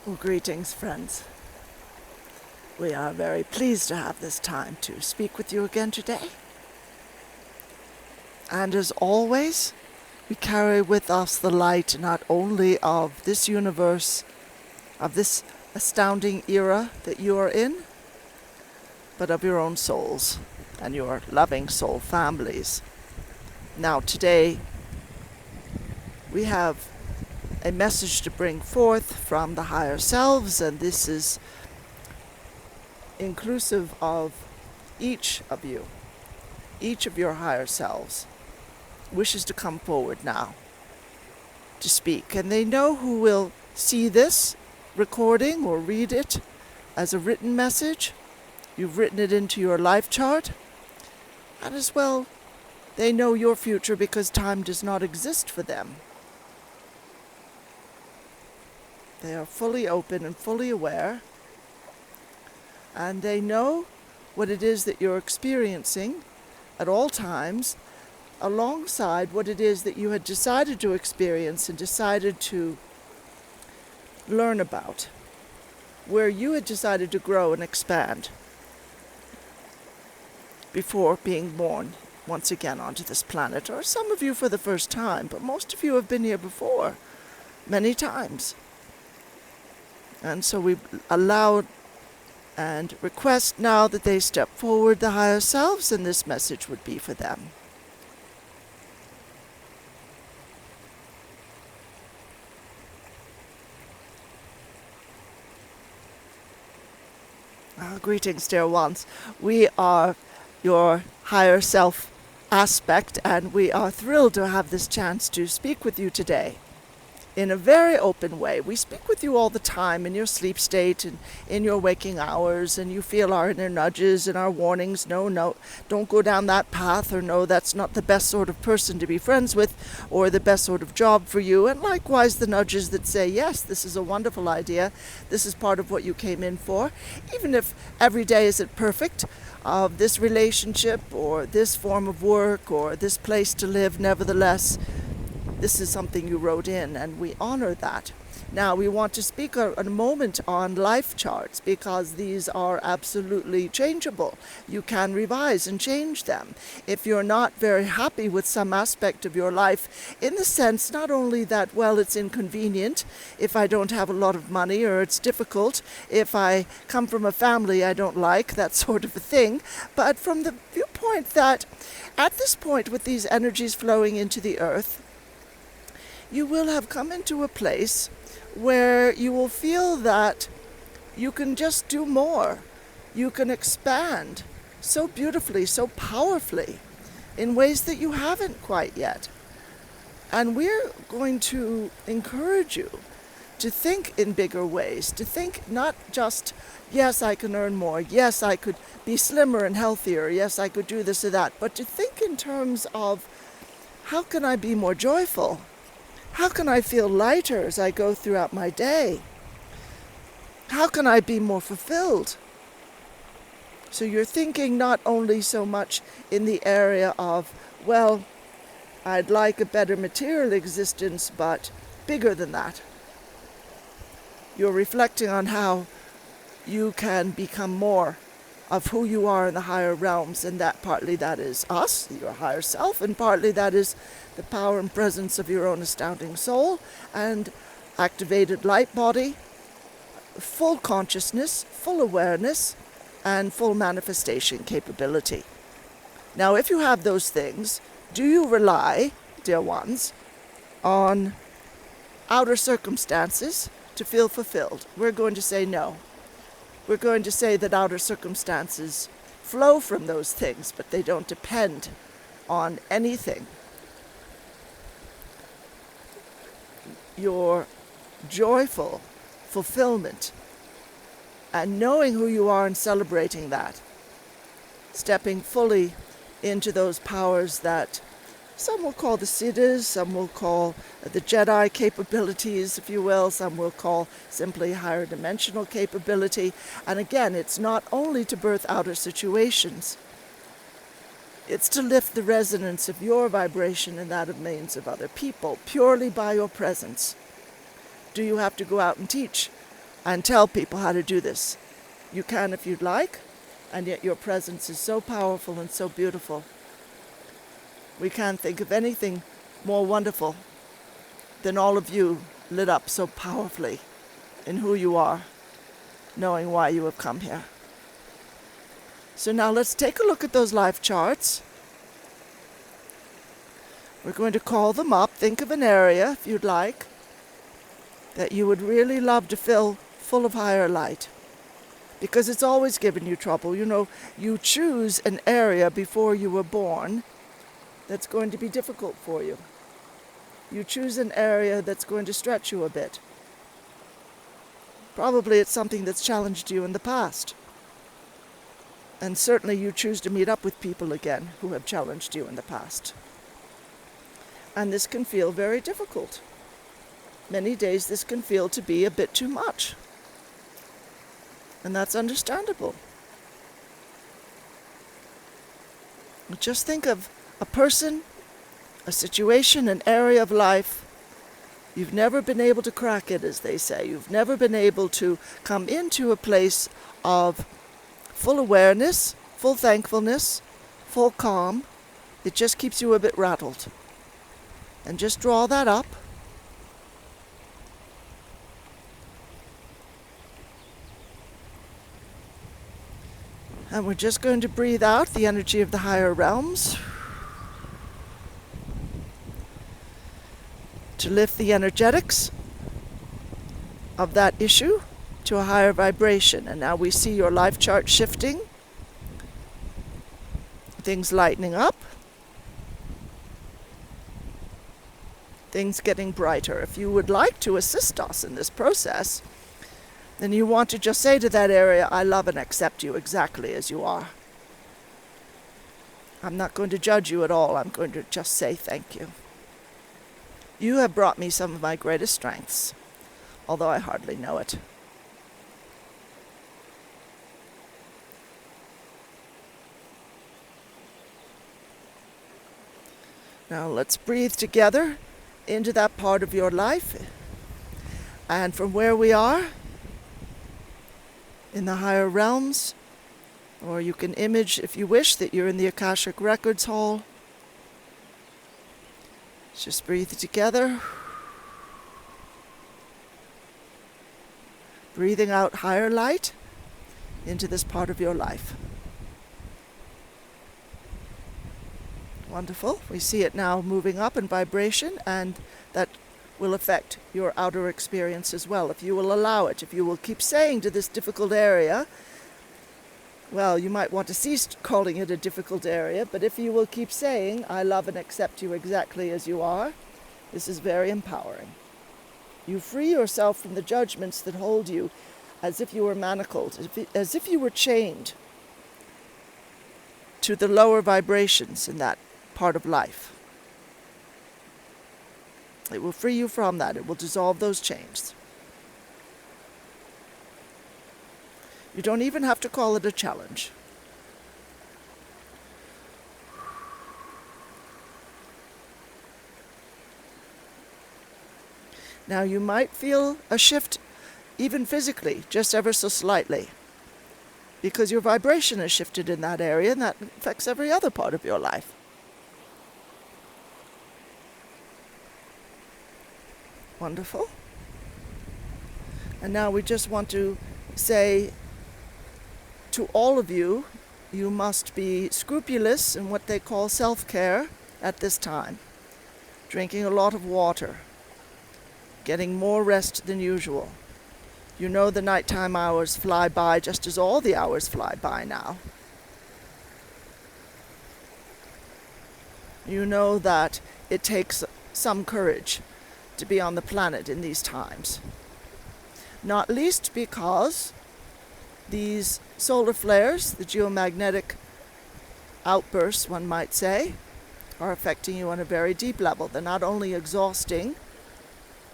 Well, greetings, friends. We are very pleased to have this time to speak with you again today. And as always, we carry with us the light not only of this universe, of this astounding era that you are in, but of your own souls and your loving soul families. Now, today, we have a message to bring forth from the higher selves, and this is inclusive of each of you. Each of your higher selves wishes to come forward now to speak, and they know who will see this recording or read it as a written message. You've written it into your life chart, and as well, they know your future because time does not exist for them. They are fully open and fully aware, and they know what it is that you're experiencing at all times, alongside what it is that you had decided to experience and decided to learn about, where you had decided to grow and expand before being born once again onto this planet, or some of you for the first time, but most of you have been here before, many times. And so we allow and request now that they step forward, the higher selves, and this message would be for them. Greetings, dear ones. We are your higher self aspect, and we are thrilled to have this chance to speak with you today in a very open way. We speak with you all the time in your sleep state and in your waking hours, and you feel our inner nudges and our warnings. No, don't go down that path, or no, that's not the best sort of person to be friends with, or the best sort of job for you. And likewise the nudges that say, yes, this is a wonderful idea. This is part of what you came in for. Even if every day isn't perfect of this relationship or this form of work or this place to live, nevertheless, this is something you wrote in, and we honor that. Now, we want to speak a moment on life charts, because these are absolutely changeable. You can revise and change them. If you're not very happy with some aspect of your life, in the sense not only that, well, it's inconvenient if I don't have a lot of money, or it's difficult if I come from a family I don't like, that sort of a thing, but from the viewpoint that at this point, with these energies flowing into the earth, you will have come into a place where you will feel that you can just do more. You can expand so beautifully, so powerfully, in ways that you haven't quite yet. And we're going to encourage you to think in bigger ways, to think not just, yes, I can earn more, yes, I could be slimmer and healthier, yes, I could do this or that, but to think in terms of, how can I be more joyful? How can I feel lighter as I go throughout my day? How can I be more fulfilled? So you're thinking not only so much in the area of, well, I'd like a better material existence, but bigger than that. You're reflecting on how you can become more of who you are in the higher realms, and that partly that is us, your higher self, and partly that is the power and presence of your own astounding soul and activated light body, full consciousness, full awareness, and full manifestation capability. Now, if you have those things, do you rely, dear ones, on outer circumstances to feel fulfilled? We're going to say no. We're going to say that outer circumstances flow from those things, but they don't depend on anything. Your joyful fulfillment and knowing who you are and celebrating that, stepping fully into those powers that some will call the Siddhas, some will call the Jedi capabilities, if you will, some will call simply higher dimensional capability. And again, it's not only to birth outer situations. It's to lift the resonance of your vibration and that of millions of other people, purely by your presence. Do you have to go out and teach and tell people how to do this. You can if you'd like, and yet your presence is so powerful and so beautiful. We can't think of anything more wonderful than all of you lit up so powerfully in who you are, knowing why you have come here. So now let's take a look at those life charts. We're going to call them up. Think of an area, if you'd like, that you would really love to fill full of higher light. Because it's always given you trouble. You know, you choose an area before you were born that's going to be difficult for you. You choose an area that's going to stretch you a bit. Probably it's something that's challenged you in the past. And certainly you choose to meet up with people again who have challenged you in the past. And this can feel very difficult. Many days this can feel to be a bit too much. And that's understandable. Just think of a person, a situation, an area of life. You've never been able to crack it, as they say. You've never been able to come into a place of full awareness, full thankfulness, full calm. It just keeps you a bit rattled. And just draw that up. And we're just going to breathe out the energy of the higher realms to lift the energetics of that issue to a higher vibration. And now we see your life chart shifting, things lightening up, things getting brighter. If you would like to assist us in this process, then you want to just say to that area, I love and accept you exactly as you are. I'm not going to judge you at all. I'm going to just say thank you. You have brought me some of my greatest strengths, although I hardly know it. Now let's breathe together into that part of your life. And from where we are, in the higher realms, or you can image, if you wish, that you're in the Akashic Records Hall. Just breathe together. Breathing out higher light into this part of your life. Wonderful. We see it now moving up in vibration, and that will affect your outer experience as well, if you will allow it. If you will keep saying to this difficult area, well, you might want to cease calling it a difficult area, but if you will keep saying, I love and accept you exactly as you are, this is very empowering. You free yourself from the judgments that hold you as if you were manacled, as if you were chained to the lower vibrations in that part of life. It will free you from that. It will dissolve those chains. You don't even have to call it a challenge. Now you might feel a shift even physically, just ever so slightly, because your vibration has shifted in that area, and that affects every other part of your life. Wonderful. And now we just want to say to all of you, you must be scrupulous in what they call self-care at this time. Drinking a lot of water. Getting more rest than usual. You know the nighttime hours fly by just as all the hours fly by now. You know that it takes some courage to be on the planet in these times. Not least because these solar flares, the geomagnetic outbursts, one might say, are affecting you on a very deep level. They're not only exhausting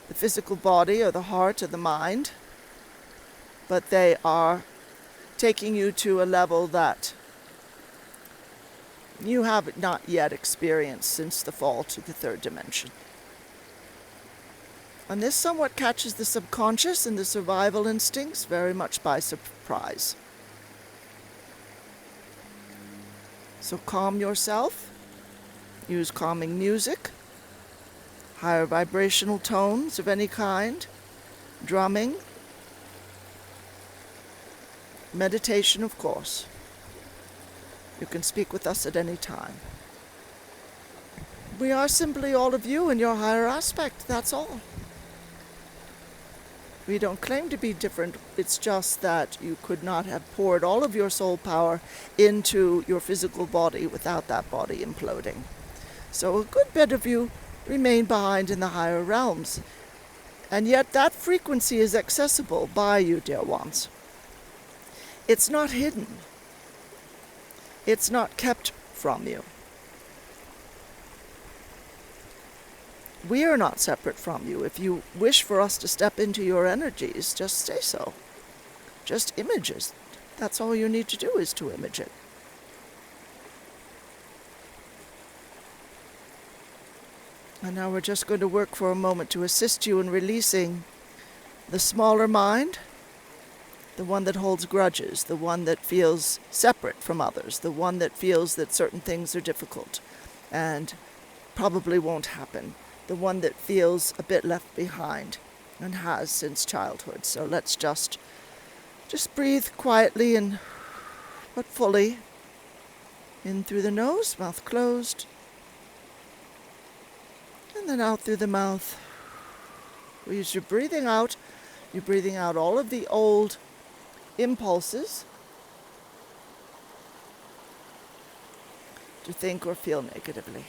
the physical body or the heart or the mind, but they are taking you to a level that you have not yet experienced since the fall to the third dimension. And this somewhat catches the subconscious and the survival instincts very much by surprise. So calm yourself. Use calming music, higher vibrational tones of any kind, drumming, meditation, of course. You can speak with us at any time. We are simply all of you in your higher aspect, that's all. We don't claim to be different, it's just that you could not have poured all of your soul power into your physical body without that body imploding. So a good bit of you remain behind in the higher realms. And yet that frequency is accessible by you, dear ones. It's not hidden. It's not kept from you. We are not separate from you. If you wish for us to step into your energies, just say so. Just image it. That's all you need to do, is to image it. And now we're just going to work for a moment to assist you in releasing the smaller mind, the one that holds grudges, the one that feels separate from others, the one that feels that certain things are difficult and probably won't happen, the one that feels a bit left behind and has since childhood. So let's just breathe quietly and but fully. In through the nose, mouth closed. And then out through the mouth. As you're breathing out all of the old impulses to think or feel negatively.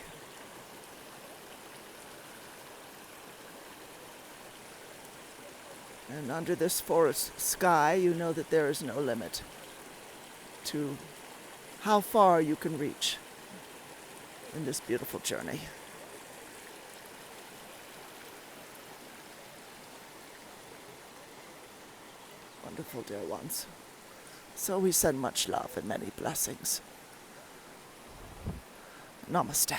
And under this forest sky, you know that there is no limit to how far you can reach in this beautiful journey. Wonderful, dear ones. So we send much love and many blessings. Namaste.